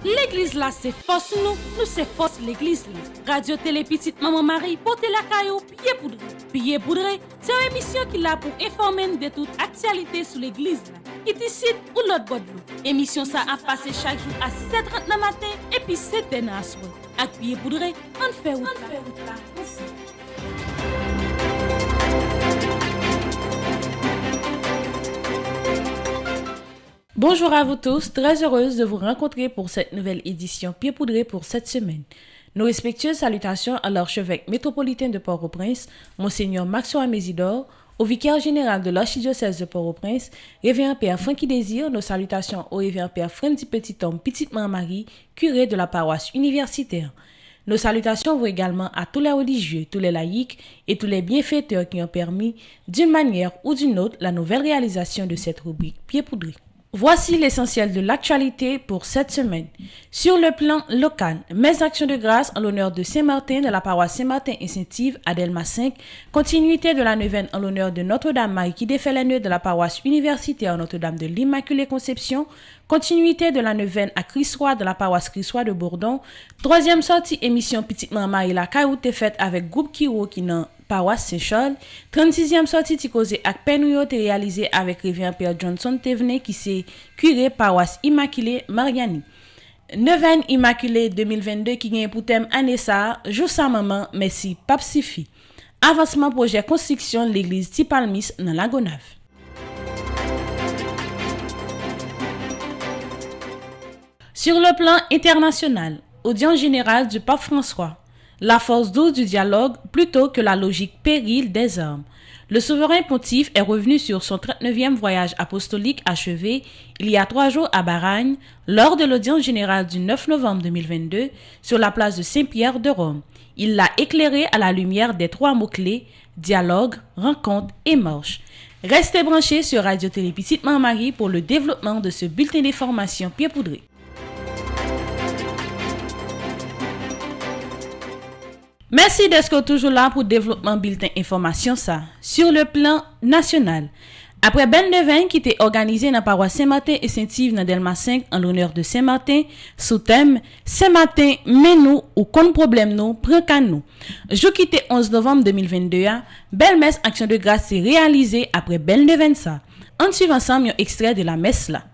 L'église là, c'est force nous c'est force l'église là. Radio Télé Petite Maman Marie, portez la caillou, pied poudré. Pied poudré, c'est une émission qui là pour informer de toute actualité sur l'église là. Qui ici ou l'autre bord de l'eau. Émission ça a passé chaque jour à 6h30 le matin et puis 7h dans la soirée. Avec pied poudré, on fait route là. Bonjour à vous tous, très heureuse de vous rencontrer pour cette nouvelle édition Pied Poudré pour cette semaine. Nos respectueuses salutations à l'archevêque métropolitain de Port-au-Prince, Monseigneur Maxwell Mésidor, au vicaire général de l'archidiocèse de Port-au-Prince, révérend Père Francky Désir, nos salutations au révérend Père Frendy Petit-Homme Petite Marie, curé de la paroisse universitaire. Nos salutations vont également à tous les religieux, tous les laïcs et tous les bienfaiteurs qui ont permis, d'une manière ou d'une autre, la nouvelle réalisation de cette rubrique Pied Poudré. Voici l'essentiel de l'actualité pour cette semaine. Sur le plan local, messe d'action de grâce en l'honneur de Saint-Martin de la paroisse Saint-Martin et Saint-Yves à Delma 5, continuité de la neuvaine en l'honneur de Notre-Dame-Marie qui défait les nœuds de la paroisse universitaire Notre-Dame de l'Immaculée Conception, continuité de la neuvaine à Crissois de la paroisse Crissois de Bourdon, troisième sortie émission Petite Maman et la Caroute faite avec groupe Kiro qui n'a paroisse Saint-Charles, 36e sortie ti causé avec Penouillot réalisé avec révérend Père Johnson Thévenet qui s'est curé paroisse Immaculée Mariani. Neuvaine Immaculée 2022 qui gagne pour thème Anessa, jour sa maman, merci Pape Sifi. Avancement projet construction l'église Tipalmis dans la Gonave. Sur le plan international, audience générale du pape François. La force douce du dialogue plutôt que la logique pérille des armes. Le souverain pontife est revenu sur son 39e voyage apostolique achevé il y a 3 jours à Baragne lors de l'audience générale du 9 novembre 2022 sur la place de Saint-Pierre de Rome. Il l'a éclairé à la lumière des 3 mots-clés dialogue, rencontre et marche. Restez branchés sur Radio Télé Petite Marie pour le développement de ce bulletin d'information Pied Poudré. Merci d'être toujours là pour le développement bulletin information ça. Sur le plan national, après ben de vin qui était organisé dans la paroisse Saint-Martin et Saint-Yves dans Delma 5 en l'honneur de Saint-Martin, sous thème Saint-Martin, mais nous ou qu'on problème nous, prend qu'à nous. Jour qui était 11 novembre 2022, belle messe action de grâce s'est réalisée après ben de vin ça. On suit ensemble un extrait de la messe là.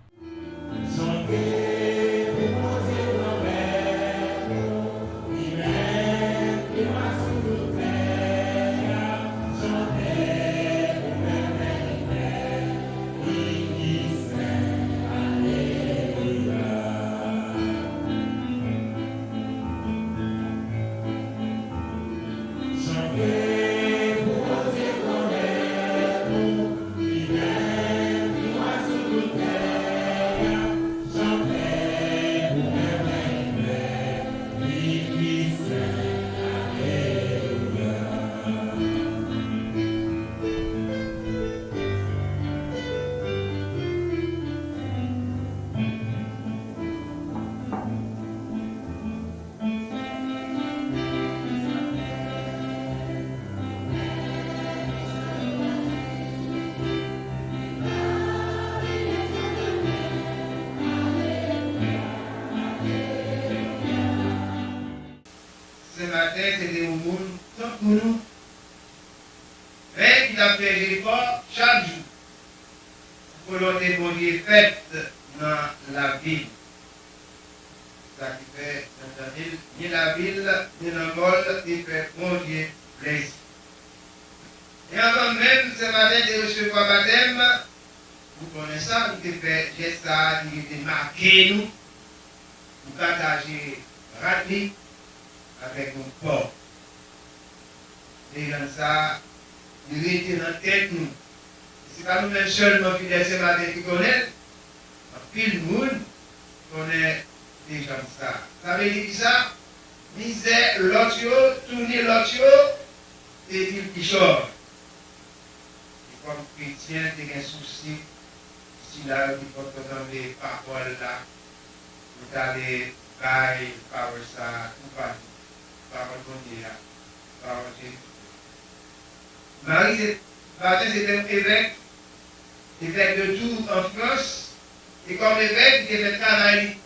Ce matin, c'était au monde, tant pour nous. Mais il a fait l'effort chaque jour pour l'autre bon Dieu fait dans la ville. Ça qui fait dans la ville, ni la ville, ni le monde, il fait bon Dieu plaisir. Et avant même ce matin de recevoir baptême, vous connaissez ça, il fait geste ça, il était marqué nous, pour partager rapide avec mon corps. Et dans ça, il était dans la tête nous. Ce n'est pas nous-mêmes seulement qui ce matin qui connaissent, mais tout le monde connaît des gens ça. Ça veut dire ça, misère l'autre, tourner l'autre, et dire qui sort. Et comme chrétien, tu as un souci, si là, il faut entendre les paroles là, vous allez bailler par ça, ou pas. Parole bon Dieu, parole Jésus. Marie, c'était un évêque de Tours en France, et comme évêque, il était fait travail.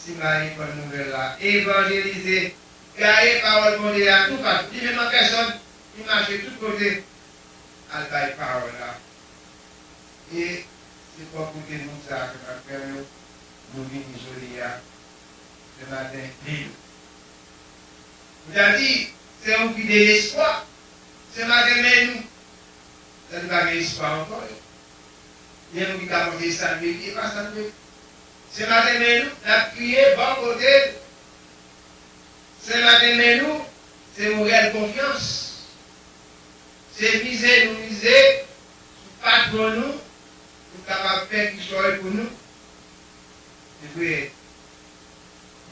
si Marie bonne nouvelle là, évangéliser, garder parole pour Dieu à tout partout. Il même en personne, il marche de tous côtés, à la parole là. Et c'est pour côté nous ça que ma frère nous venons aujourd'hui ce matin pile. Vous avez dit, c'est un qui de l'espoir. Ce matin, mais nous, ça ne va pas l'espoir encore. Il y a nous qui avons fait ça, mais qui pas ça. Ce matin, mais nous, on a prié, bon côté. Ce matin, mais nous, c'est une réelle confiance. C'est miser, nous miser, pas pour nous, nous capables de faire quelque chose pour nous. Et puis,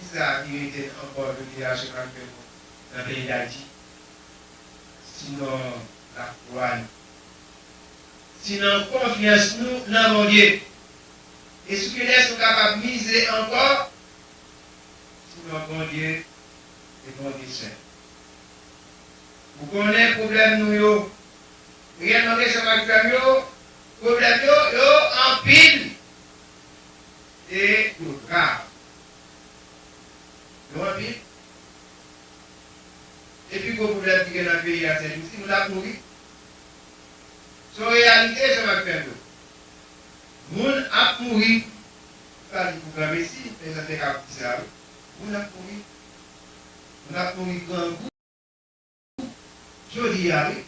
c'est ça qui était encore le village dans le pays d'Haïti. Sinon, la foi. Sinon, confiance nous dans mon Dieu. Et ce que nous sommes capables de miser encore, sinon, mon Dieu et mon Dieu seul. Vous connaissez le problème nous, réellement, c'est le problème en pile et grave. En pile. Et puis, le problème qui est dans le pays, c'est que si nous l'avons mouru, en réalité, ça va faire nous. Nous avons mouru, ça dit pour la ici, mais ça fait qu'à ça. Nous avons mouru. Nous avons mouru grand goût. Je dis, oui.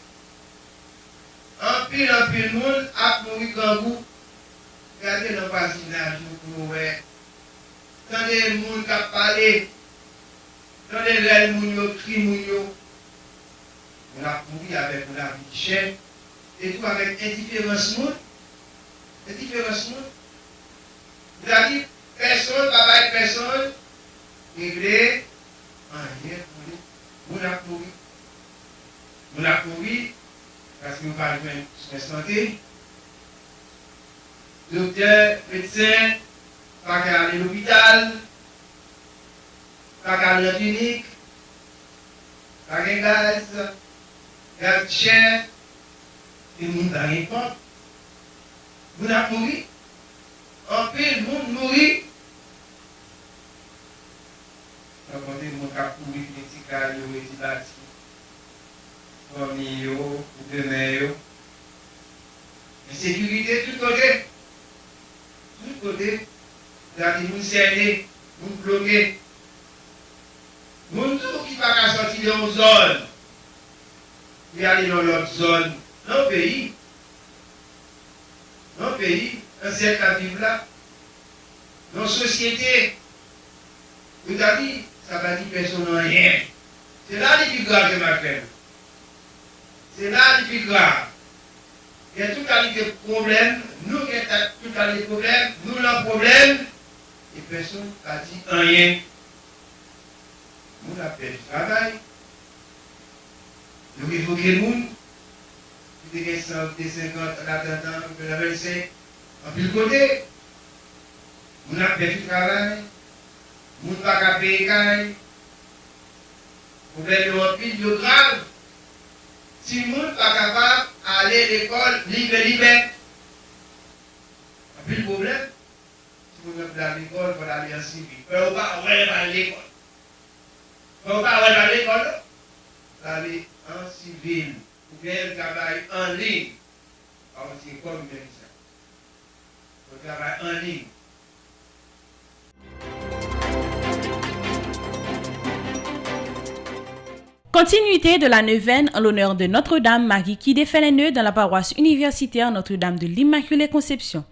En pile, nous avons mouru grand goût. Regardez le voisinage, nous pouvons voir. Tendez le monde qui a parlé. Tendez le monde qui crie, on a pourri avec la vie chère, et tout avec indifférence monde. Indifférence monde. Vous avez dit, personne, papa et personne, réglé, rien pour nous. On a pourri, parce que nous parlons de santé. Docteur, médecin, pas qu'à aller à l'hôpital, pas qu'à aller à la clinique, pas qu'à gaz. Gaz cher, et nous n'avons pas. Nous avons mouru. En pile, nous mouru. Nous avons dit, nous avons mouru, les petits cailloux, les petits bâtis. Famille, demain. Insécurité, tout côté. Tout côté. Nous avons nous cerner, nous bloquer. Nous tout qui ne va pas sortir dans une zone. Et aller dans l'autre zone, dans le pays, dans cette vivre là, dans la société, vous avez dit, ça va dire personne n'a rien. C'est là le plus grave de ma frère. C'est là le plus grave. Il y a tout à l'heure des problèmes, nous qui avons tout à l'heure des problèmes, nous avons problème, et personne n'a dit rien. Nous avons fait du travail. Nous évoquons le monde, qui était 100, 50, en attendant, de la 25, en plus côté. Nous avons fait du travail, nous n'avons pas qu'à payer caille. Problème de pile, de grave. Si nous n'avons pas capable d'aller à l'école libre. En plus, le problème, si vous n'avez pas à l'école, il faut aller en civil. Il ne faut pas aller à l'école. Il ne faut pas aller à l'école. Aller en civil, ou bien le travail en ligne. Alors, c'est comme ça. Le travail en ligne. Continuité de la neuvaine en l'honneur de Notre-Dame Marie qui défait les nœuds dans la paroisse universitaire Notre-Dame de l'Immaculée Conception.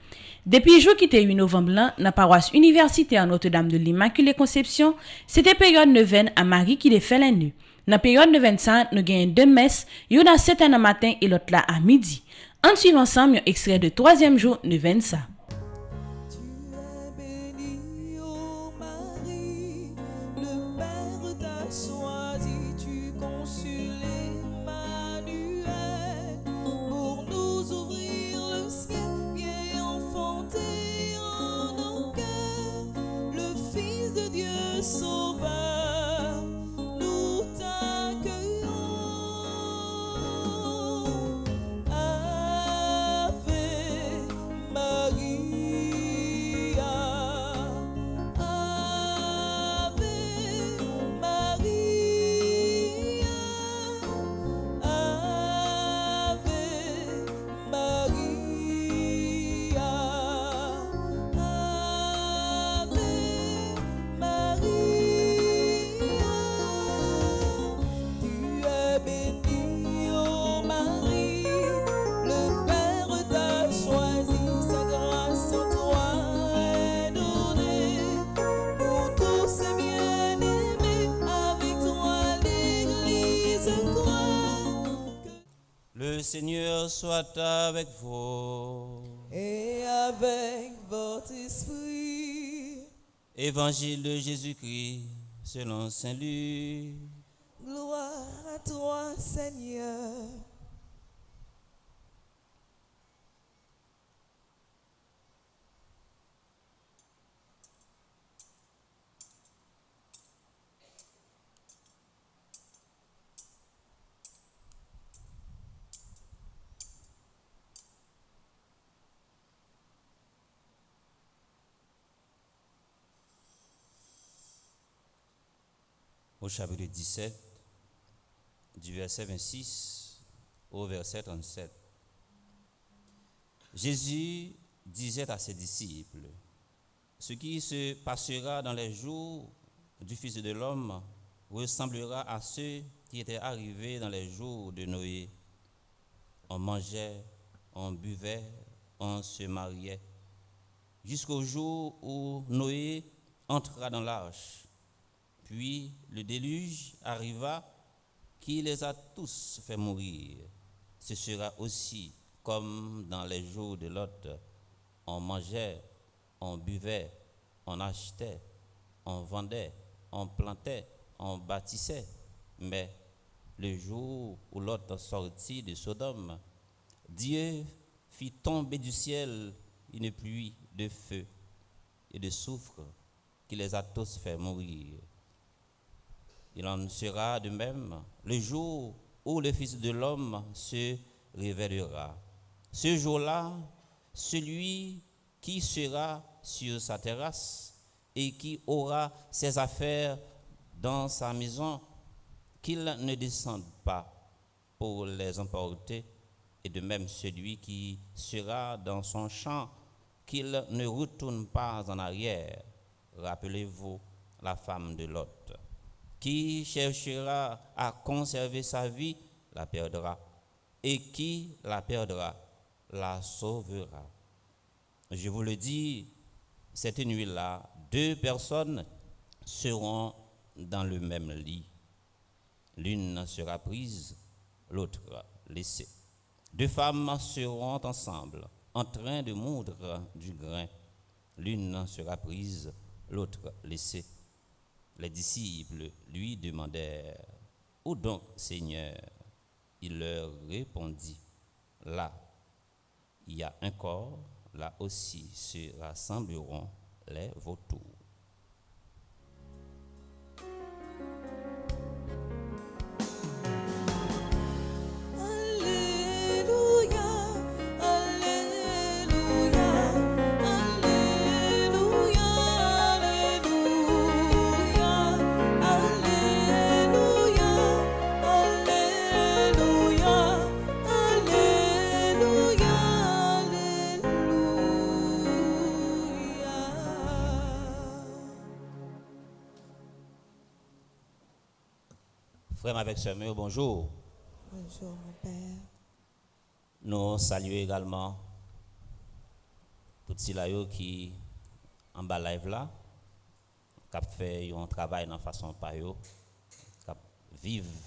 Depuis le jour qui était 8 novembre, dans la paroisse universitaire Notre-Dame de l'Immaculée Conception, c'était période neuvaine à Marie qui défait les nœuds. Dans la période de 25, nous gagnons deux messes, une à 7 h matin et l'autre là à midi. En suivant ensemble un extrait de 3e jour de 25. Ave Maria. Seigneur soit avec vous. Et avec votre esprit. Évangile de Jésus-Christ selon Saint Luc. Gloire à toi, Seigneur. Au chapitre 17, du verset 26 au verset 37. Jésus disait à ses disciples, « Ce qui se passera dans les jours du Fils de l'homme ressemblera à ceux qui étaient arrivés dans les jours de Noé. On mangeait, on buvait, on se mariait, jusqu'au jour où Noé entra dans l'arche. Puis le déluge arriva qui les a tous fait mourir. Ce sera aussi comme dans les jours de Lot. On mangeait, on buvait, on achetait, on vendait, on plantait, on bâtissait. Mais le jour où Lot sortit de Sodome, Dieu fit tomber du ciel une pluie de feu et de soufre qui les a tous fait mourir. Il en sera de même le jour où le Fils de l'homme se révélera. Ce jour-là, celui qui sera sur sa terrasse et qui aura ses affaires dans sa maison, qu'il ne descende pas pour les emporter, et de même celui qui sera dans son champ, qu'il ne retourne pas en arrière. Rappelez-vous la femme de Lot. Qui cherchera à conserver sa vie, la perdra. Et qui la perdra, la sauvera. Je vous le dis, cette nuit-là, 2 personnes seront dans le même lit. L'une sera prise, l'autre laissée. 2 femmes seront ensemble, en train de moudre du grain. L'une sera prise, l'autre laissée. Les disciples lui demandèrent, « Où donc, Seigneur ?» Il leur répondit, « Là, il y a un corps, là aussi se rassembleront les vautours. » Frère avec sœur, bonjour. Bonjour, mon Père. Nous saluons également tous ceux qui en bas live là, qui fait un travail dans façon par eux, qui vivent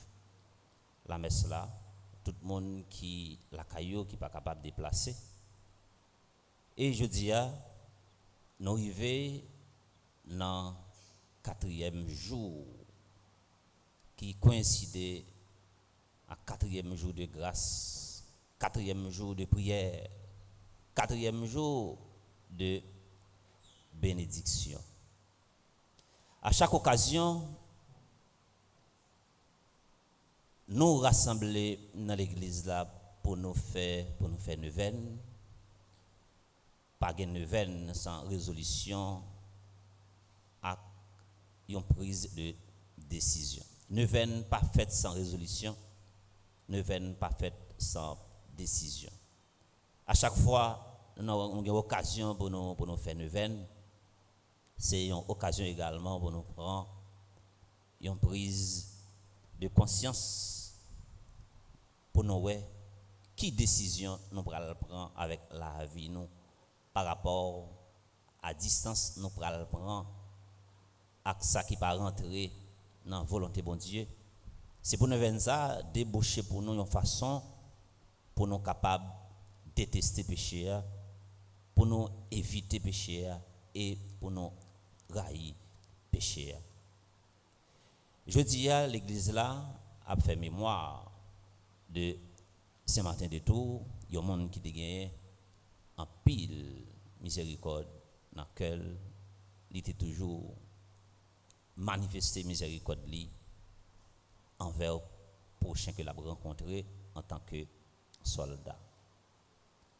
la messe là, tout le monde qui la caillou qui pas capable de déplacer. Et je dis nous arrivons dans le 4e jour qui coïncidait à 4e jour de grâce, 4e jour de prière, 4e jour de bénédiction. À chaque occasion, nous rassembler dans l'église là pour nous faire neuvaine. Pas de neuvaine sans résolution à une prise de décision. Neuvaine pas faite sans résolution, neuvaine pas faite sans décision. À chaque fois, nous avons une occasion pour nous faire neuvaine. C'est une occasion également pour nous prendre une prise de conscience pour nous voir qui décision nous prendre avec la vie nous par rapport à distance nous prendre avec ça qui pas rentrer dans la volonté bon Dieu. C'est pour nous venir ça déboucher pour nous une façon pour nous capables de détester péché, pour nous éviter péché et pour nous railler péché. Je dis à l'église là a fait mémoire de Saint-Martin de Tours, il y a un monde qui a gagné en pile miséricorde dans lequel il était toujours manifesté miséricorde envers le prochain que l'a rencontré en tant que soldat.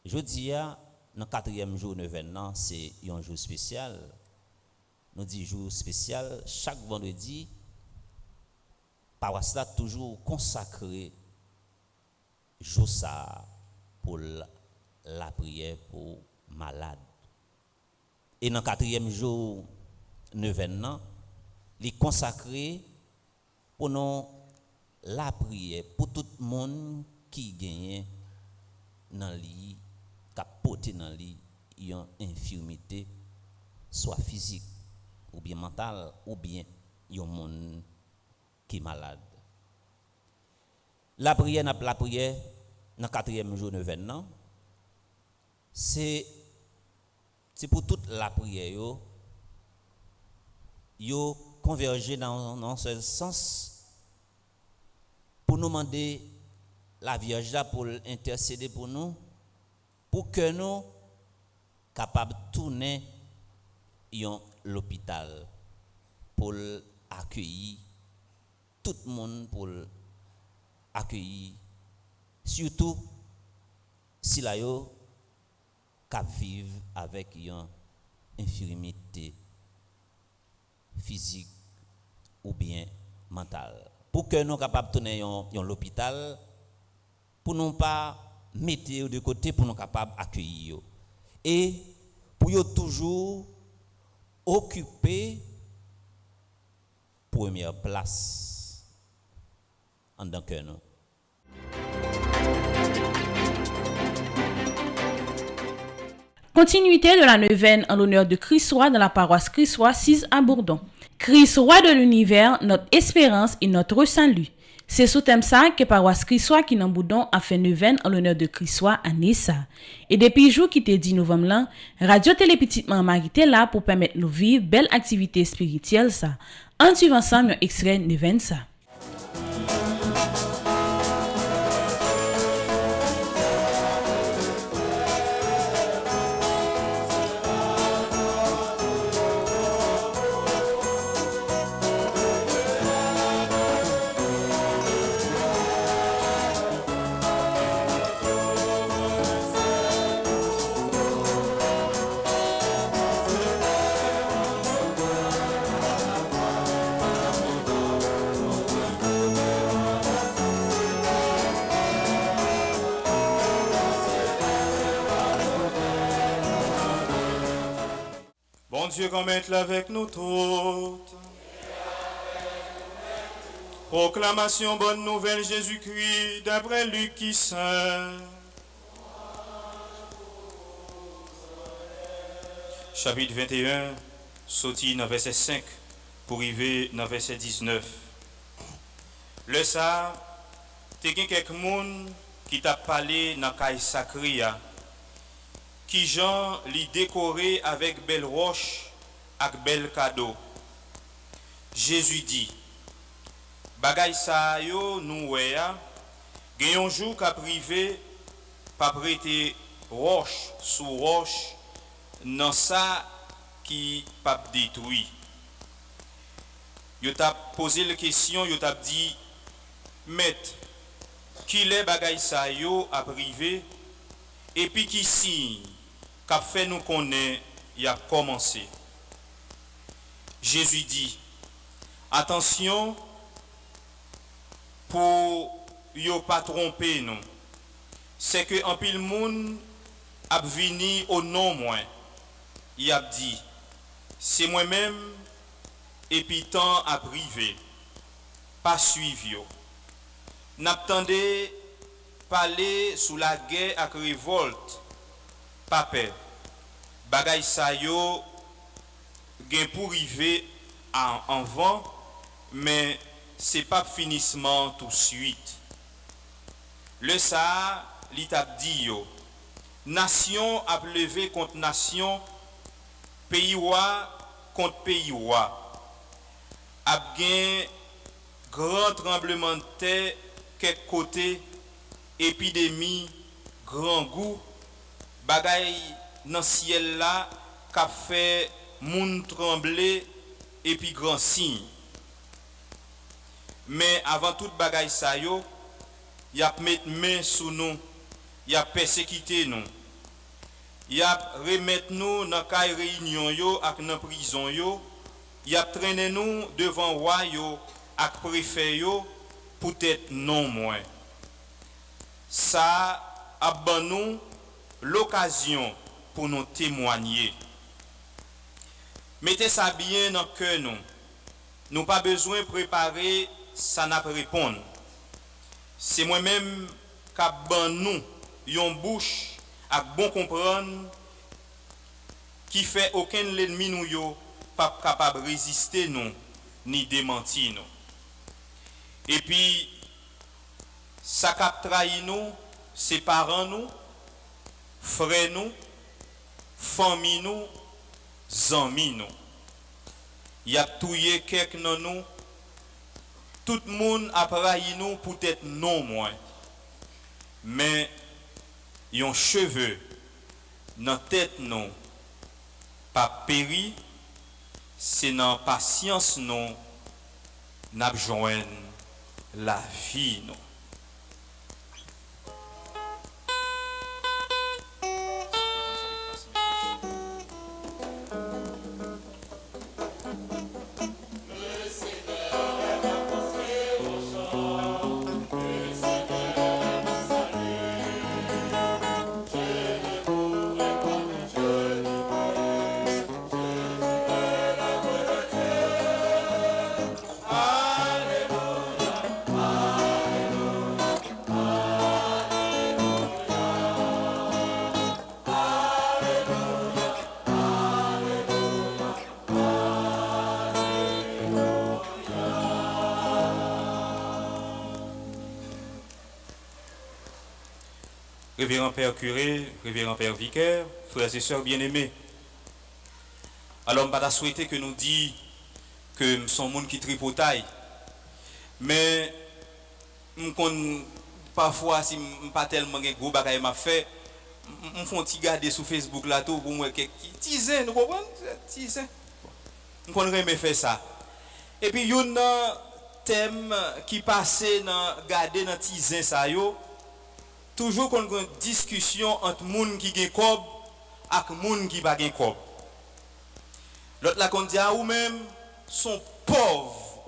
Je dis dans le 4e jour de l'événement, c'est un jour spécial. Nous disons jour spécial, chaque vendredi, paroisse là toujours consacré jour ça pour la prière pour malades. Et dans le 4e jour de l'événement, il est consacré pour nous la prière pour tout le monde qui gagne dans lit, qui porte dans lit une infirmité, soit physique ou bien mentale ou bien un monde qui est malade. La prière dans le 4e jour de l'événement, c'est pour toute la prière yo converger dans un seul sens pour nous demander la Vierge là pour intercéder pour nous, pour que nous capables de tourner l'hôpital pour accueillir tout le monde, pour accueillir surtout si la yo cap vivre avec une infirmité physique ou bien mentale, pour que nous capables de tourner l'hôpital, pour nous pas mettre de côté, pour nous capables d'accueillir et pour yo toujours occuper première place en tant que nous. Continuité de la neuvaine en l'honneur de Christ Roi dans la paroisse Christ Roi 6 à Bourdon. Christ Roi de l'univers, notre espérance et notre salut. C'est sous thème ça que paroisse Christ Roi qui dans Bourdon a fait neuvaine en l'honneur de Christ Roi à Nessa. Et depuis le jour qui était 10 novembre là, Radio Télé Petite Maman était là pour permettre nous vivre belle activité spirituelle ça. En suivant ensemble un extrait neuvaine ça. Bon Dieu, qu'on mette avec nous toutes. Proclamation bonne nouvelle Jésus-Christ d'après Luc qui saint. Chapitre 21, sorti dans verset 5 pour arriver dans verset 19. Le ça, t'es quelques monde qui t'a parlé dans caille sacrée qui Jean li décoré avec belle roche avec bel cadeau. Jésus dit, bagay sa yo nou wè a, gen yon jour ka privé pa prêter roche sous roche nan sa qui pa détruit. Yo t'a posé la question, yo t'a dit, maître, qui les bagay sa yo a privé et puis qui signe qu'a fait nous connaître y a commencé. Jésus dit, attention pour yo pas tromper nous. C'est que en pile monde a vini au nom moi. Il a dit, c'est moi-même et puis temps à privé. Pas suivre yo. N'attendez parler sous la guerre avec révolte. Pas peur. Bagay sa yo gen pour river en vent, mais c'est pas finissement tout de suite. Le ça li tap di yo, nation a levé contre nation, pays wa contre pays wa, a gen grand tremblement de terre quelque côté, épidémie, grand goût, bagay dans ciel là qu'a fait moun trembler et puis grand signe. Mais avant toute bagay sa yo, y a mettre main sous nous, y a persécuté nous. Y a remettre nous dans kay réunion yo ak dans prison yo, y a traîner nous devant roi yo ak préfet yo peut-être non moins. Ça a ban nous l'occasion pour nous témoigner. Mettez ça bien dans le cœur nous. Nous pas besoin de préparer ça n'a pas répondre. C'est moi-même qui ban nous yon bouche à bon comprendre qui fait aucun ennemi nous yo pas capable de résister nous ni démentir nous. Et puis ça cap trahi nous, c'est parents nous, frères nous, famille nous, amis nous. Il y a touillé quelques dans nous. Tout le monde a trahi nous peut-être non moins. Mais yon cheveux dans tête nous pas péri, c'est dans patience nous n'a joindre la vie nous. Révérend Père curé, révérend Père vicaire, frères et sœurs bien-aimés. Alors, je ne souhaité que nous dit que nous sommes monde qui tripotaille. Mais, parfois, si je ne pas tellement de gros bagaille m'a fait, je fais un petit garder sur Facebook là tout pour moi quelques dizaines, vous comprenez? Dizaines. Je ne faire ça. Et puis, il y a un thème qui passait dans garder dans dizaines ça yo. Toujours qu'on a une discussion entre moun qui gen kob et moun qui pas gen kob. L'autre là qu'on dit à ou même sont pauvres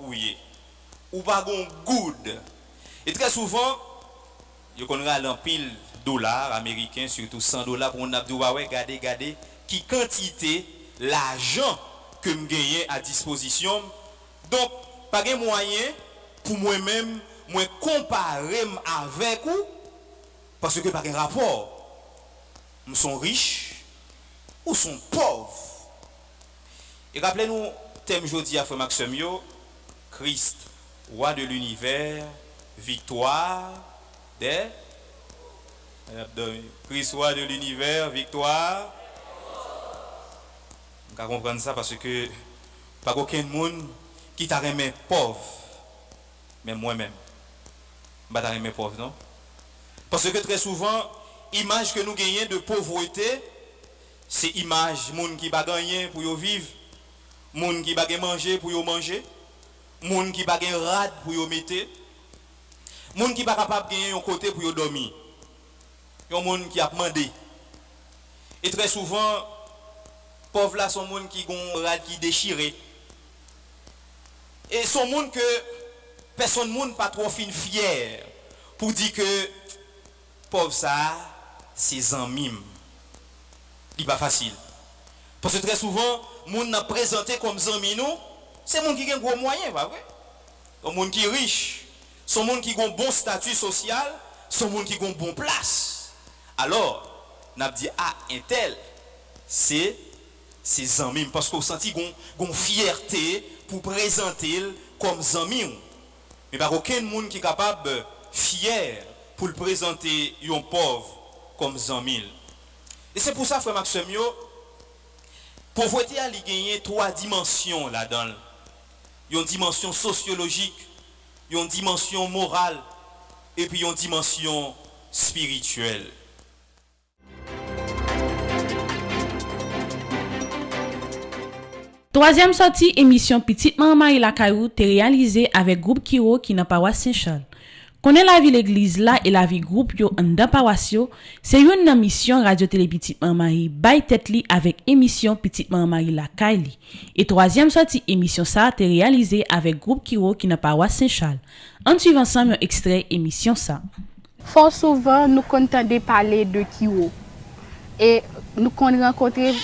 ou pas gon good. Et très souvent, yo qu'on a en pile dollars américains surtout $100 pour on a dit ouais regardez qui quantité l'argent que me gagner à disposition. Donc pas gen moyen pour moi-même moi comparer avec ou parce que par un rapport, nous sommes riches ou sont pauvres. Et rappelez-nous, thème jeudi à Frère Maxime, Christ, roi de l'univers, victoire des. Christ, roi de l'univers, victoire. On va comprendre ça parce que pas aucun monde qui t'a remis pauvre, mais moi-même, je ne remis pauvre, non? Parce que très souvent, l'image que nous gagnons de pauvreté, c'est l'image de gens qui ne gagner pour vivre, gens qui ne manger pour manger, gens qui ne rad pour mettre, gens qui ne sont pas capables de gagner un côté pour dormir. Il y a des gens qui ont demandé. Et très souvent, pauvres là sont des gens qui ont rad qui déchiré. Et sont des gens que personne ne pas trop fier pour dire que pauvre ça, c'est un mime. Il n'est pas facile. Parce que très souvent, les gens sont présentés comme des amis, c'est les gens qui ont gros moyens, pas vrai? Les gens qui sont riches, sont les gens qui ont un bon statut social, sont les gens qui ont une bonne place. Alors, on a dit, ah, un tel, c'est un mime. Parce qu'on senti une fierté pour présenter comme des amis. Mais pas aucun monde qui est capable de fier pour le présenter un pauvre comme 100 000. Et c'est pour ça, frère Maxime, pauvreté a gagné 3 dimensions là-dedans. Une dimension sociologique, une dimension morale et puis une dimension spirituelle. Troisième sortie émission Petite Maman Marie la Caillou t'est réalisée avec groupe Kiro qui n'a pas wa Saint-Charles. Connaît la vie l'église là et la vie groupe yo en dans paroisse yo, c'est une mission radio télé Petite Maman Marie by tête li avec émission Petite Maman Marie la Caillou. Et troisième sortie émission ça t'est réalisée avec groupe Kiro qui n'a pas wa Saint-Charles. En suivant ensemble un extrait émission ça. Fort souvent nous entendons parler de Kiro et nous rencontrons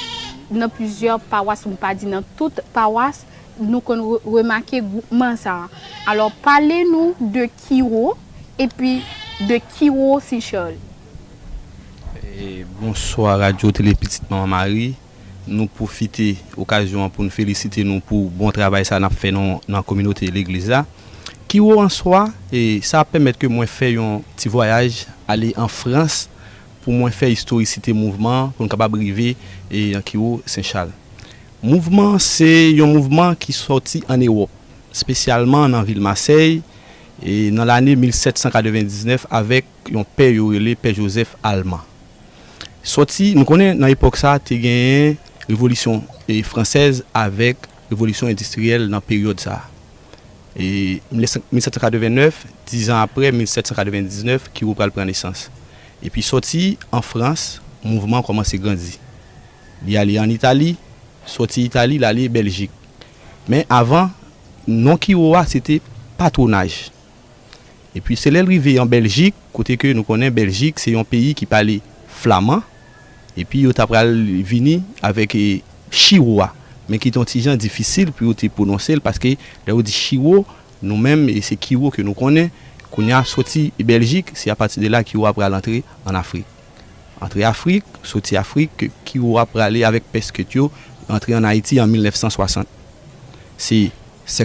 dans plusieurs paroisses, on pas dit dans toutes paroisses, nous remarqué groupement ça. Alors parlez-nous de Kiro et puis de Kiro Saint-Charles. Bonsoir Radio Télé Petite Maman Marie. Nous profiter occasion pour nous féliciter nous pour bon travail ça n'a fait dans la communauté de l'église là. Kiro en soi et ça permet que moi faire un petit voyage aller en France pour moi faire historicité mouvement pour nous capable arriver et en Kiro Saint-Charles. Mouvement c'est un mouvement qui sorti en Europe, spécialement dans la ville Marseille et dans l'année 1799 avec un père relé Père Joseph Allemand. Sorti nous connaît dans l'époque ça tu gagné révolution française avec révolution industrielle dans période ça. Et 1789, 10 ans après 1799 qui reprend prendre naissance. Et puis sorti en France, le mouvement commence à grandir. Il y allé en Italie, sorti Italie, il allé Belgique. Mais avant, non Kiro c'était patronage. Et puis c'est l'arrivée en Belgique, côté que nous connaissons Belgique, c'est un pays qui parlait flamand. Et puis il a venu avec Chiroa, mais qui est un petit genre difficile pour te prononcer parce que là on dit Chiro, nous-mêmes et c'est Kiro que nous connaissons. Qu'on a sorti Belgique, c'est à partir de là qu'il va l'entrer en Afrique. Entrer Afrique, sorti Afrique, qui va aller avec Pesquetio, entrer en Haïti en 1960. C'est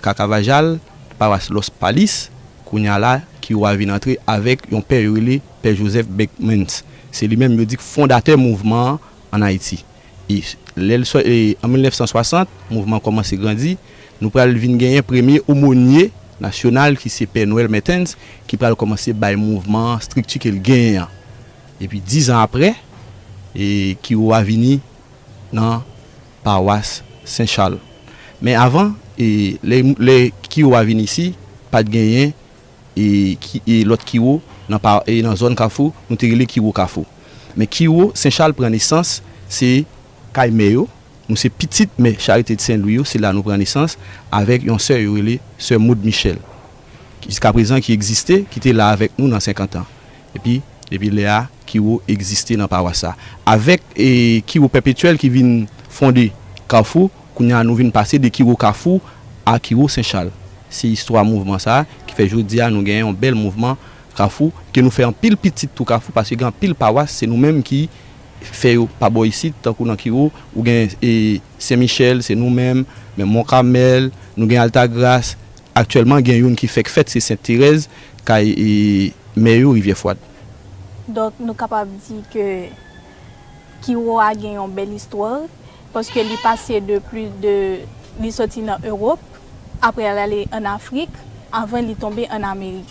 Cavajal, Paras Los Palis, qu'on a là qui va venir entrer avec un père relé, Père Joseph Beckmans. C'est lui-même le fondateur mouvement en Haïti. Et en 1960, le mouvement commence à grandir. Nous allons venir gagner premier aumônier national qui c'est Père Noël Mertens qui va commencer par le mouvement strict qu'il gagne. Et puis 10 ans après, et qui va venir dans la paroisse Saint-Charles. Mais avant, et les qui va venir ici, pas de gagner, et l'autre qui dans la zone Kafou, nous avons les Kiro Kafou. Mais Kiro Saint-Charles prend naissance, c'est Caïméo. Nous c'est petite mais Charité de Saint-Louis, c'est là nous prenons naissance avec une sœur relée, sœur Maud Michel, qui jusqu'à présent qui existait, qui était là avec nous dans 50 ans. Et puis Léa Kiro existait dans paroisse avec Kiro perpétuel qui vient fonder Carrefour, nous vient passer de Kiro Carrefour à Kiro Saint-Charles. C'est histoire mouvement ça qui fait aujourd'hui nous gagnons un bel mouvement Carrefour qui nous fait un pile petit tout Carrefour parce que grand pile paroisse c'est nous-mêmes qui fait pas boy ici tant qu'on dans Kiro ou gain Saint-Michel c'est nous-mêmes mais Montcamel nous gain Altagrace actuellement gain une qui fait fête c'est Sainte-Thérèse et Meyo Rivière-Froide. Donc nous capable dire que Kiro a gagné une belle histoire parce que il passé de plus de il sorti dans Europe après aller en Afrique avant il tomber en Amérique.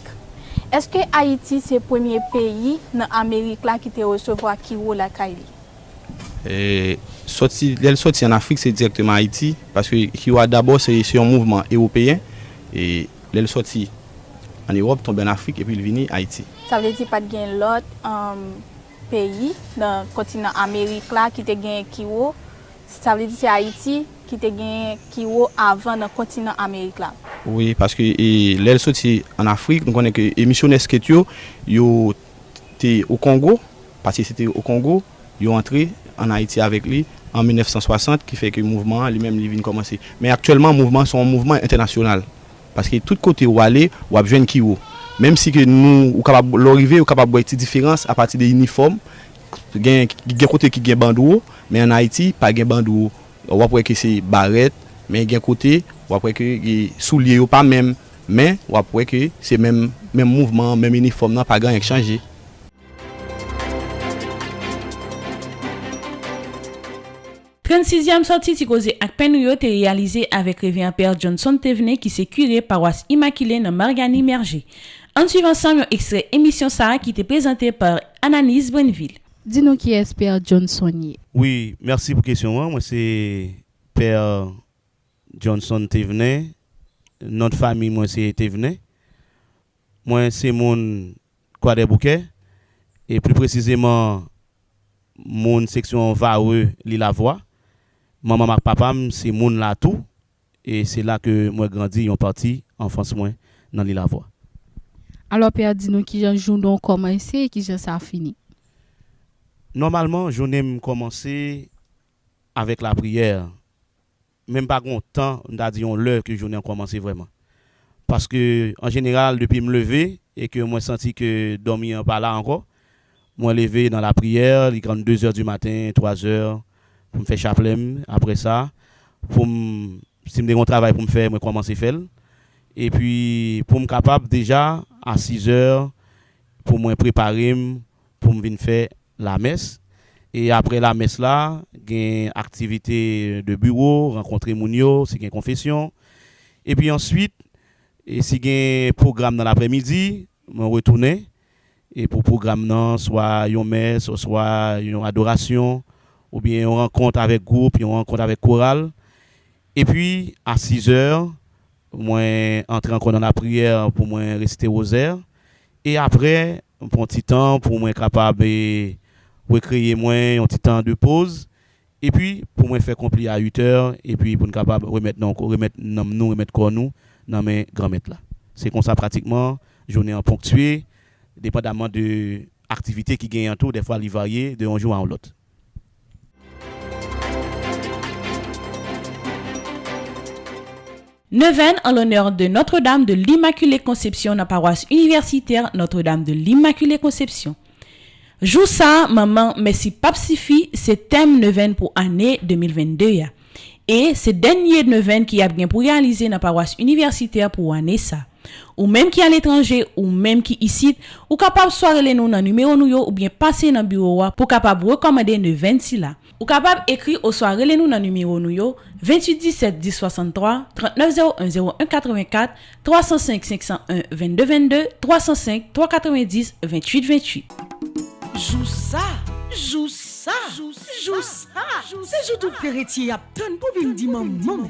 Est-ce que Haïti c'est le premier pays dans l'Amérique là qui te recevoir Kiro la Kaili? Elle sorti en Afrique c'est directement Haïti parce que Kiro d'abord c'est un mouvement européen et elle sorti en Europe tombe en Afrique et puis il vient Haïti. Ça veut dire pas de gain l'autre pays dans le continent Amérique là qui te gain Kiro. Ça veut dire c'est Haïti qui te gain Kiro avant dans le continent Amérique là. Oui, parce que l'aile sorti en Afrique, nous connaissons que les missionnaires Sketio, ils étaient au Congo, parce que c'était au Congo, ils sont entrés en Haïti avec lui en 1960, qui fait que le mouvement lui-même vient commencer. Mais actuellement, le mouvement est un mouvement international. Parce que tout côté où aller, où a besoin de Kiro. Même si que nous, ou capable l'arrivée, ou capable de différence à partir des uniformes, il y a côté qui gagne bandeau, mais en Haïti, pas de bandeau. On voit que c'est barrette, mais il y a côté ou après que souliers pas même mais ou après que c'est même mouvement même uniforme n'a pas grand changé 36e sortie ti cause ak pen yo te réalisé avec révérend Père Johnson Thévenet qui s'est curé paroisse Immaculée dans Margani Merger. En suivant ensemble un extrait émission ça qui était présenté par Ananis Brenville. Dis-nous qui est Père Johnson. Oui, merci pour la question. Moi, c'est Père Johnson Thévenet. Notre famille, moi, c'est Thévenet. Moi, c'est mon Croix des Bouquets. Et plus précisément, mon section Vareux, Lille-la-Voix. Maman, ma papa, c'est mon là tout. Et c'est là que moi grandi, en partie, enfance, moi, dans Lille-la-Voix. Alors, Père, dis-nous qui j'en joue donc commencé et qui j'en ça fini. Normalement, je n'aime commencer avec la prière. Même pas longtemps, on a dit l'heure que je n'ai commencé vraiment. Parce que, en général, depuis me lever et que moi senti que dormir pas là encore, moi lever dans la prière, il prend 2h du matin, 3h, pour me faire chapelet. Après ça, pour si me un travail pour me faire, moi commencer à faire. Et puis, pour me capable déjà, à 6h, pour me préparer, pour me venir faire la messe. Et après la messe là, il y a une activité de bureau, rencontrer Mounio, c'est une confession. Et puis ensuite, si il y a un programme dans l'après-midi, je retourne. Et pour le programme, non, soit une messe, soit une adoration, ou bien une rencontre avec groupe, une rencontre avec chorale. Et puis, à 6h, moi, entrer encore dans la prière pour moi rester rosaire. Et après, un petit temps pour moi capable de recréer moi un petit temps de pause. Et puis, pour moi faire accomplir à 8h. Et puis, pour nous capable remettre corps nous dans mes grands-mères là. C'est comme ça pratiquement, journée en ponctuée, dépendamment de l'activité qui gagne en tout, des fois, elle varie de un jour à l'autre. Neuvaine en l'honneur de Notre-Dame de l'Immaculée Conception dans la paroisse universitaire Notre-Dame de l'Immaculée Conception. Jou ça, maman, merci papsifi, c'est thème neuvaine pour année 2022. Et c'est dernier neuvaine qui a bien pour réaliser dans la paroisse universitaire pour année ça. Ou même qui à l'étranger, ou même qui ici, ou capable soirée nous dans numéro nous ou bien passer dans bureau pour capable recommander neuvaine si là. Ou capable écrire au soirée nous dans numéro nous 28 17 10 63 39 01 01 84 305 501 22 22 305 390 28 28. Jou ça, jou ça, jou ça. C'est jou tout héritier a tonne pour venir dire maman.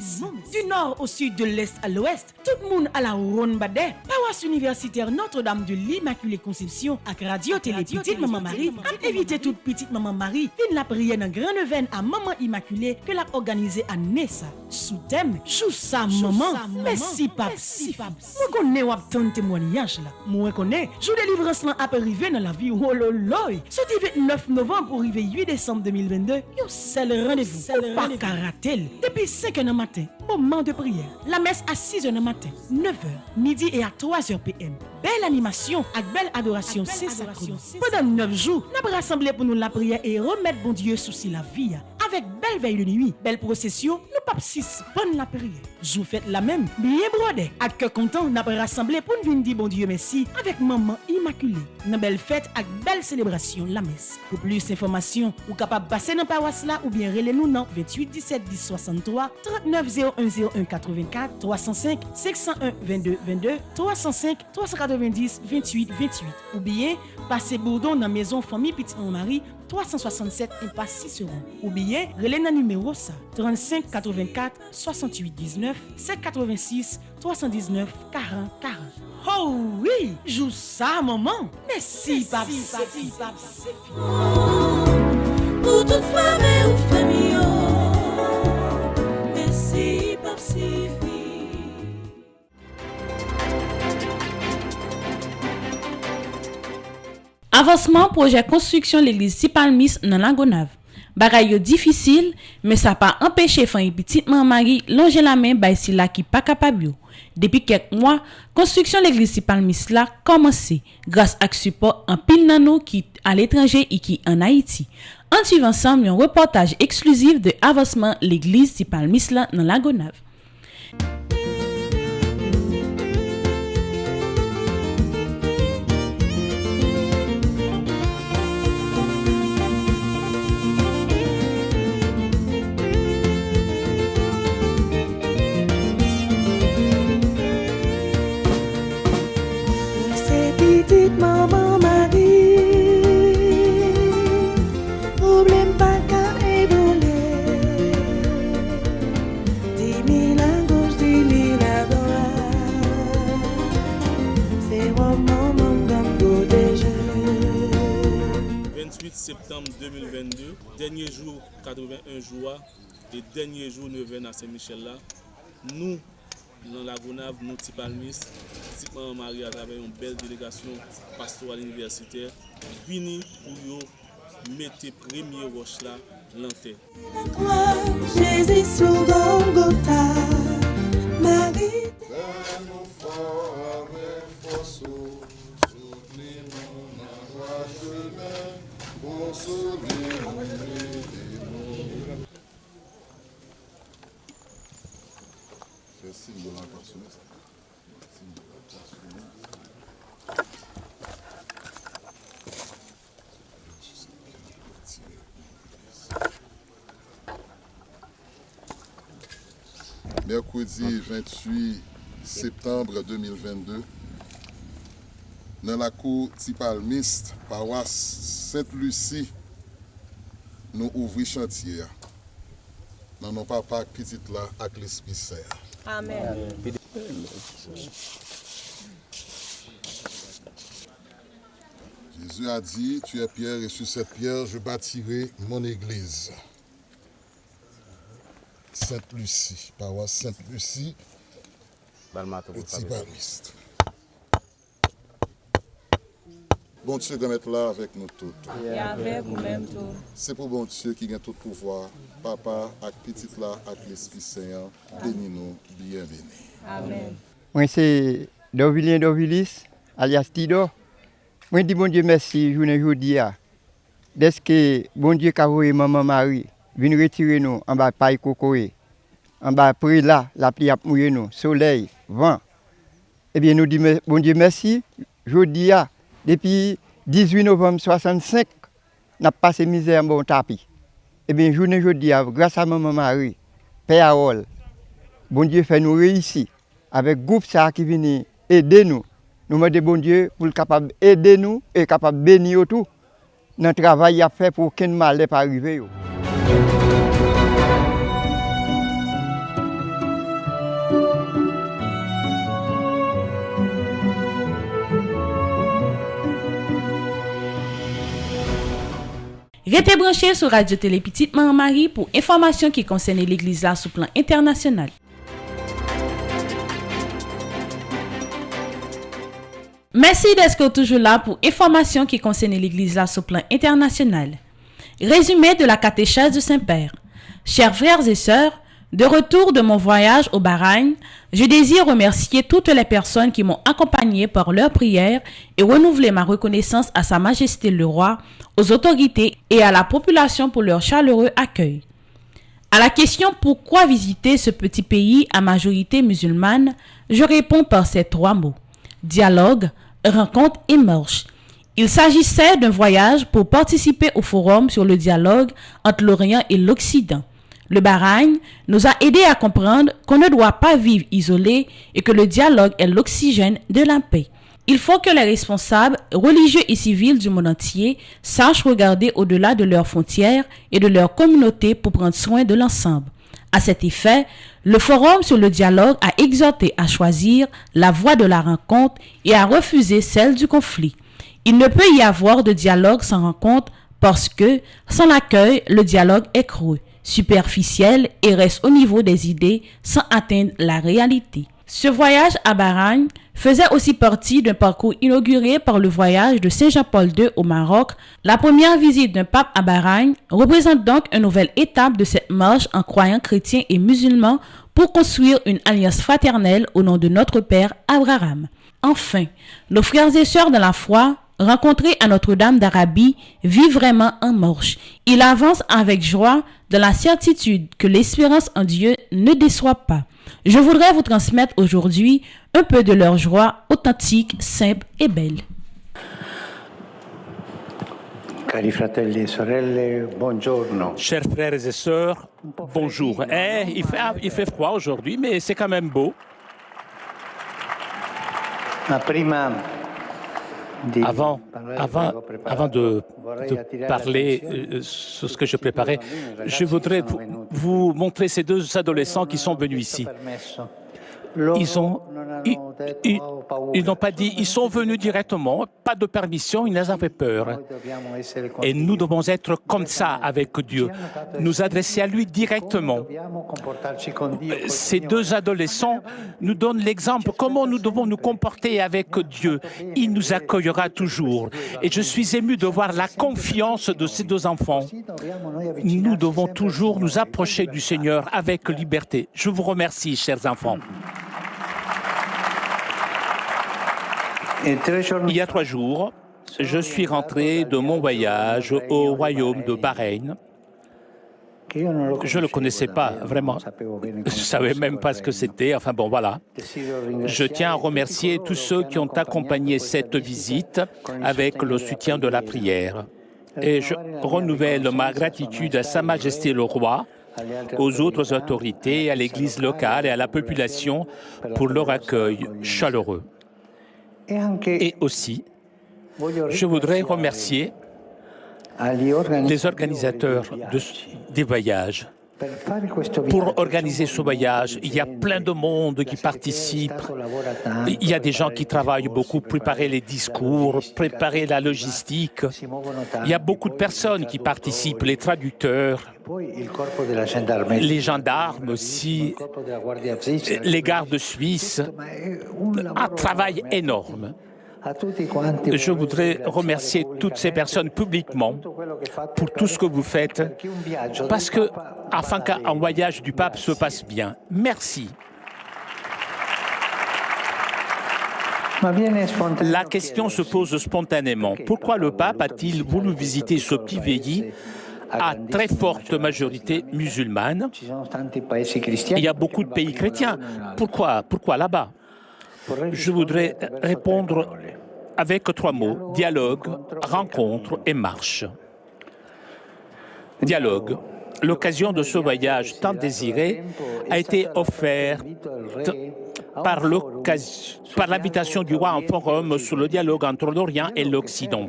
Du nord au sud, de l'est à l'ouest, tout le monde à la ronde badé. Paroisse universitaire Notre-Dame de l'Immaculée Conception avec radio télé petite maman Marie a invité toute petite maman Marie vient la prière dans grand event à maman Immaculée que l'a organisé à Nessa. Sous thème jou ça maman. Merci papa. Moi connais ou tonne témoignage là. Moi connais jou délivrance là arrivé dans la vie oh loloy. Sorti 29 novembre pour arriver 8 décembre 2022, yo seul rendez-vous. Pas karatel. Depuis 5h du matin, moment de prière. La messe à 6h du matin, 9h, midi et à 3h PM. Belle animation avec belle adoration Saint-Sacré. Pendant 9 jours, nous avons rassemblé pour nous la prière et remettre bon Dieu souci la vie. Avec belle veille de nuit, belle procession, nous pas 6 bonne la prière. Vous faites la même, bien brodé. À cœur content, nous avons rassemblé pour nous venir dire bon Dieu merci avec maman Immaculée. Une belle fête avec belle célébration la messe. Pour plus d'informations, vous capable passer dans paroisse là ou bien relez-nous dans 28 17 10 63 39 01 01 84 305 501 22 22 305 390 28 28 ou bien passez Bourdon dans maison famille Petit Marie 367 impasse 6 euros. Ou bien relais dans numéro ça 35 84 68 19 786 319 40 40. Oh oui, joue ça maman. Merci papa. Pour toute femme ou famille, merci papsifi. Avancement projet construction l'église Sipalmis dans Langonave. Bagay yo difficile, mais ça pas empêché fan petite maman Marie longer la main bay si la qui pas capable yo. Depuis quelques mois, construction l'église Sipalmis là commencé grâce à support en pile nano qui à l'étranger et qui en Haïti. En suivant ensemble un reportage exclusif de avancement l'église Sipalmis là dans Langonave. 8 septembre 2022, dernier jour 81 jours et dernier jour 9 à Saint-Michel là, nous, dans la Gonave, nous, petits palmistes, petit maman Marie à travers une belle délégation pastorale universitaire, vini pour mettre premier roche là, l'enterre. Jésus sur Golgotha, Marie. Mercredi 28 septembre 2022, dans la cour Tipalmiste, paroisse Sainte-Lucie, nous ouvrons chantier. Dans nos papa petit là avec l'Esprit Saint. Amen. Jésus a dit, tu es pierre et sur cette pierre je bâtirai mon église. Sainte-Lucie, paroisse Sainte-Lucie, petit Balmiste. Bon Dieu de mettre là avec nous tous. Et avec vous-même tout. C'est pour bon Dieu qui a tout pouvoir. Papa, avec petit là, avec l'Esprit Saint, bénis-nous, bien bénis. Amen. Moi c'est Dovilien Dovilis, alias Tido. Moi dis bon Dieu merci, journée aujourd'hui. Dès que bon Dieu a envoyé maman Marie, vient retirer nous en bas paille cocoé, en bas près là, la pluie a mouillé nous, soleil, vent. Eh bien nous disons bon Dieu merci, aujourd'hui depuis 18 novembre 65, n'a passé misère bon tapis. Eh bien journée aujourd'hui grâce à maman Marie, Père Harold, bon Dieu fait nous réussir avec groupe ça qui vient aider nous. Nous demandons bon Dieu pour capable aider nous et capable bénir tout. Notre travail a fait pour qu'un mal n'est pas arrivé. Restez branchés sur Radio Télé Petite Maman Marie pour informations qui concernent l'église là sur plan international. Merci d'être toujours là pour informations qui concernent l'église là sur plan international. Résumé de la catéchèse de Saint-Père. Chers frères et sœurs, de retour de mon voyage au Bahreïn, je désire remercier toutes les personnes qui m'ont accompagné par leurs prières et renouveler ma reconnaissance à Sa Majesté le Roi, aux autorités et à la population pour leur chaleureux accueil. À la question pourquoi visiter ce petit pays à majorité musulmane, je réponds par ces trois mots. Dialogue, rencontre et marche. Il s'agissait d'un voyage pour participer au forum sur le dialogue entre l'Orient et l'Occident. Le Bahreïn nous a aidés à comprendre qu'on ne doit pas vivre isolé et que le dialogue est l'oxygène de la paix. Il faut que les responsables religieux et civils du monde entier sachent regarder au-delà de leurs frontières et de leur communauté pour prendre soin de l'ensemble. À cet effet, le Forum sur le dialogue a exhorté à choisir la voie de la rencontre et à refuser celle du conflit. Il ne peut y avoir de dialogue sans rencontre parce que, sans l'accueil, le dialogue est creux, superficiel et reste au niveau des idées sans atteindre la réalité. Ce voyage à Bahreïn faisait aussi partie d'un parcours inauguré par le voyage de Saint Jean-Paul II au Maroc. La première visite d'un pape à Bahreïn représente donc une nouvelle étape de cette marche en croyants chrétiens et musulmans pour construire une alliance fraternelle au nom de notre Père Abraham. Enfin, nos frères et sœurs de la foi, rencontrés à Notre-Dame d'Arabie, vivent vraiment en marche. Ils avancent avec joie dans la certitude que l'espérance en Dieu ne déçoit pas. Je voudrais vous transmettre aujourd'hui un peu de leur joie authentique, simple et belle. Cari fratelli e sorelle, buongiorno. Chers frères et sœurs, bonjour. Il fait froid aujourd'hui, mais c'est quand même beau. Avant de parler sur ce que je préparais, je voudrais vous montrer ces deux adolescents qui sont venus ici. Ils n'ont pas dit, ils sont venus directement, pas de permission, ils avaient peur. Et nous devons être comme ça avec Dieu, nous adresser à lui directement. Ces deux adolescents nous donnent l'exemple, comment nous devons nous comporter avec Dieu. Il nous accueillera toujours. Et je suis ému de voir la confiance de ces deux enfants. Nous devons toujours nous approcher du Seigneur avec liberté. Je vous remercie, chers enfants. Il y a 3 jours, je suis rentré de mon voyage au royaume de Bahreïn. Je ne le connaissais pas, vraiment. Je ne savais même pas ce que c'était. Enfin bon, voilà. Je tiens à remercier tous ceux qui ont accompagné cette visite avec le soutien de la prière. Et je renouvelle ma gratitude à Sa Majesté le Roi, aux autres autorités, à l'Église locale et à la population pour leur accueil chaleureux. Et aussi, je voudrais remercier les organisateurs des voyages. Pour organiser ce voyage, il y a plein de monde qui participe. Il y a des gens qui travaillent beaucoup, préparer les discours, préparer la logistique. Il y a beaucoup de personnes qui participent, les traducteurs, les gendarmes aussi, les gardes suisses. Un travail énorme. Je voudrais remercier toutes ces personnes publiquement pour tout ce que vous faites, parce que, afin qu'un voyage du pape se passe bien. Merci. La question se pose spontanément. Pourquoi le pape a-t-il voulu visiter ce petit pays à très forte majorité musulmane? Il y a beaucoup de pays chrétiens. Pourquoi là-bas? Je voudrais répondre avec 3 mots, dialogue, rencontre et marche. Dialogue. L'occasion de ce voyage tant désiré a été offerte par l'invitation du roi à un forum sur le dialogue entre l'Orient et l'Occident.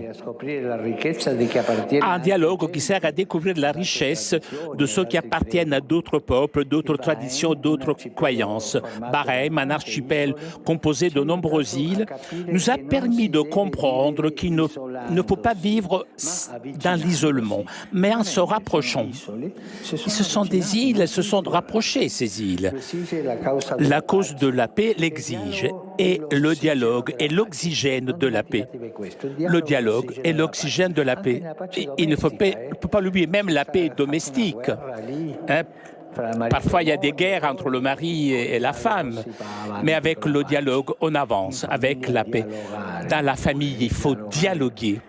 Un dialogue qui sert à découvrir la richesse de ceux qui appartiennent à d'autres peuples, d'autres traditions, d'autres croyances. Bahreïn, un archipel composé de nombreuses îles, nous a permis de comprendre qu'il ne faut pas vivre dans l'isolement, mais en se rapprochant. Ce sont des îles, elles se sont rapprochées, ces îles. La cause de la paix l'exige, et le dialogue est l'oxygène de la paix. Le dialogue est l'oxygène de la paix. Il ne faut pas l'oublier, même la paix domestique. Parfois, il y a des guerres entre le mari et la femme, mais avec le dialogue, on avance, avec la paix. Dans la famille, il faut dialoguer.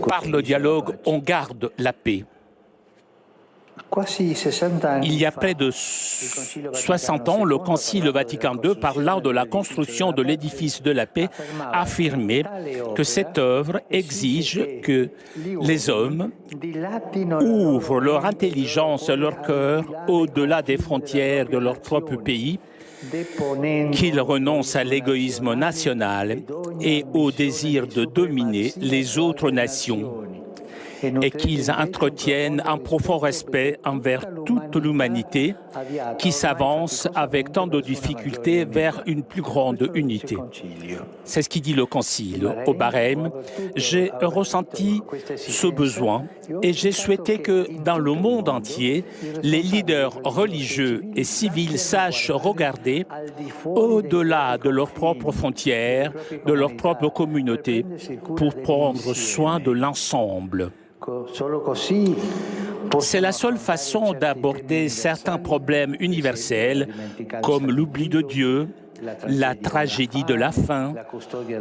Par le dialogue, on garde la paix. Il y a près de 60 ans, le Concile Vatican II, parlant de la construction de l'édifice de la paix, a affirmé que cette œuvre exige que les hommes ouvrent leur intelligence et leur cœur au-delà des frontières de leur propre pays, qu'ils renoncent à l'égoïsme national et au désir de dominer les autres nations, et qu'ils entretiennent un profond respect envers toute l'humanité qui s'avance avec tant de difficultés vers une plus grande unité. C'est ce qui dit le Concile. Au Bahreïn, j'ai ressenti ce besoin et j'ai souhaité que dans le monde entier, les leaders religieux et civils sachent regarder au-delà de leurs propres frontières, de leur propre communauté, pour prendre soin de l'ensemble. C'est la seule façon d'aborder certains problèmes universels comme l'oubli de Dieu, la tragédie de la faim,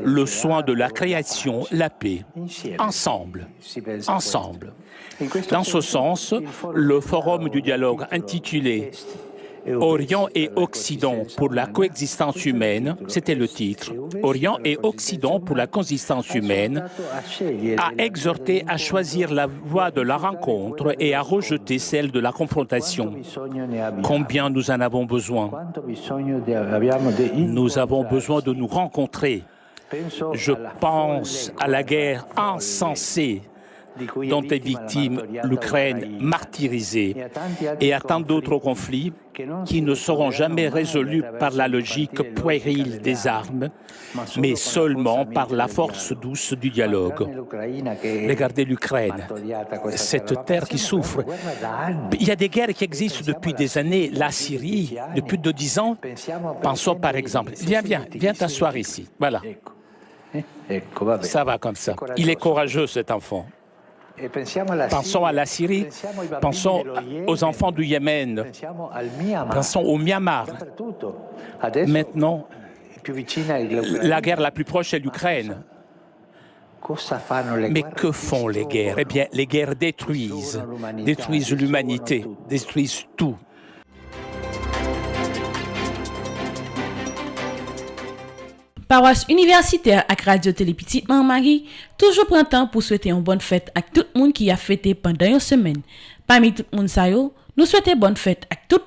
le soin de la création, la paix. Ensemble. Ensemble. Dans ce sens, le forum du dialogue intitulé Orient et Occident pour la coexistence humaine, c'était le titre, Orient et Occident pour la coexistence humaine, a exhorté à choisir la voie de la rencontre et à rejeter celle de la confrontation. Combien nous en avons besoin? Nous avons besoin de nous rencontrer. Je pense à la guerre insensée dont est victime l'Ukraine martyrisée et à tant d'autres conflits qui ne seront jamais résolus par la logique puérile des armes, mais seulement par la force douce du dialogue. Regardez l'Ukraine, cette terre qui souffre. Il y a des guerres qui existent depuis des années. La Syrie, depuis 10 ans. Pensons par exemple, viens t'asseoir ici. Voilà. Ça va comme ça. Il est courageux cet enfant. Pensons à la Syrie, pensons aux enfants du Yémen, pensons au Myanmar. Maintenant, la guerre la plus proche est l'Ukraine. Mais que font les guerres? Eh bien, les guerres détruisent l'humanité, détruisent tout. Paroisse universitaire avec Radio Télé Petite Marie, toujours prend temps pour souhaiter une bonne fête à tout le monde qui a fêté pendant une semaine. Parmi tout le monde ça yo, nous souhaitons bonne fête à tout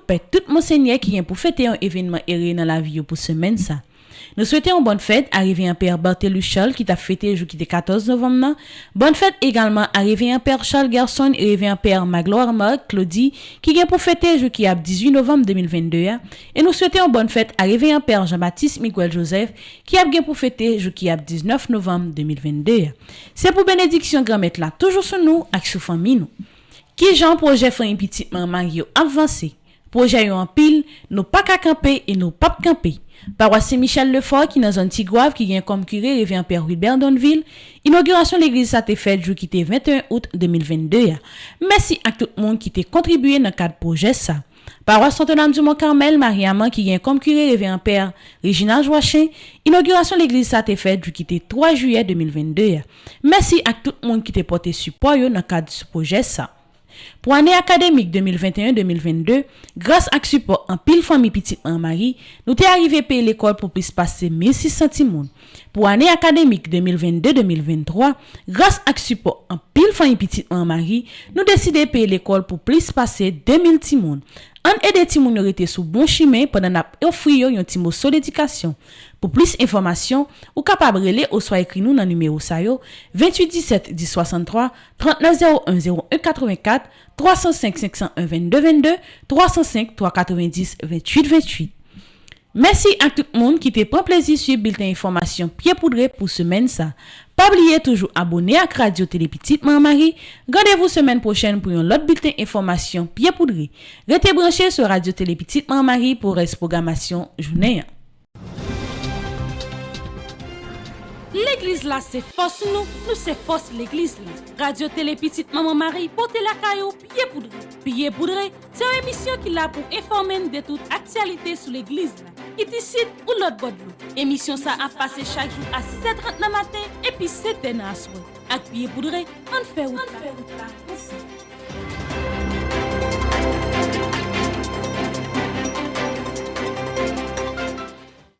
monseigneur qui vient pour fêter un événement héré dans la vie pour semaine ça. Nous souhaitons une bonne fête arrivé un père Barthélemy Charles qui t'a fêté le jour qui était 14 novembre. Bonne fête également arrivé un père Charles Garçon et arrivé un père Magloire Marc Claudie qui vient pour fêter le jour qui est 18 novembre 2022. Et nous souhaitons une bonne fête arrivé un père Jean-Baptiste Miguel Joseph qui a bien pour fêter le jour qui est 19 novembre 2022. C'est pour bénédiction grand-mère là toujours sur nous avec sous famille nous. Qui Jean projet faire une petite maman avancé. Projet en pile, nous pas qu'à camper et nous pas camper. Paroisse Saint-Michel Lefort qui dans un petit Gouave qui vient comme curé révérend Père Wilbert Donville. Inauguration de l'église ça été faite jour qui était 21 août 2022. Merci à tout le monde qui t'a contribué dans cadre projet ça. Paroisse Notre-Dame du Mont-Carmel Mariaman qui vient comme curé révérend Père Réginald Joachin. Inauguration de l'église ça été faite jour qui était 3 juillet 2022. Merci à tout le monde qui t'a porté support dans cadre de ce projet ça. Pour l'année académique 2021-2022, grâce à support en pile famille petite Marie, nous t'es arrivé payer l'école pour plus passer 1600 timoun. Pour l'année académique 2022-2023, grâce à support en pile famille petite Marie, nous décidé payer l'école pour plus passer 2000 timoun. En aider timoun yo rete sous bon chemin pendant n'a offrir yo yon timo sol éducation. Pour plus d'informations, ou capable relé ou soit écrit nous dans numéro sa yo 28 17 10 63 39 01 01 84 305 501 22 22 305 390 28 28. Merci à tout le monde qui te prend plaisir sur bulletin information pied poudré pour semaine ça. Pas oublier toujours abonner à Radio Télé Petite Marie. Rendez-vous semaine prochaine pour un autre bulletin information pied poudré. Restez branchés sur Radio Télé Petite Marie pour reste programmation journée. L'église là c'est force nous c'est force l'église là. Radio Télé Petite Maman Marie porter la caillou pied poudré. C'est une émission qui là pour informer de toute actualité sur l'église là. Ici ou l'autre bord. Émission ça a passé chaque jour à 6h30 le matin et puis 7h dans la soirée. Avec pied poudré, on fait route là.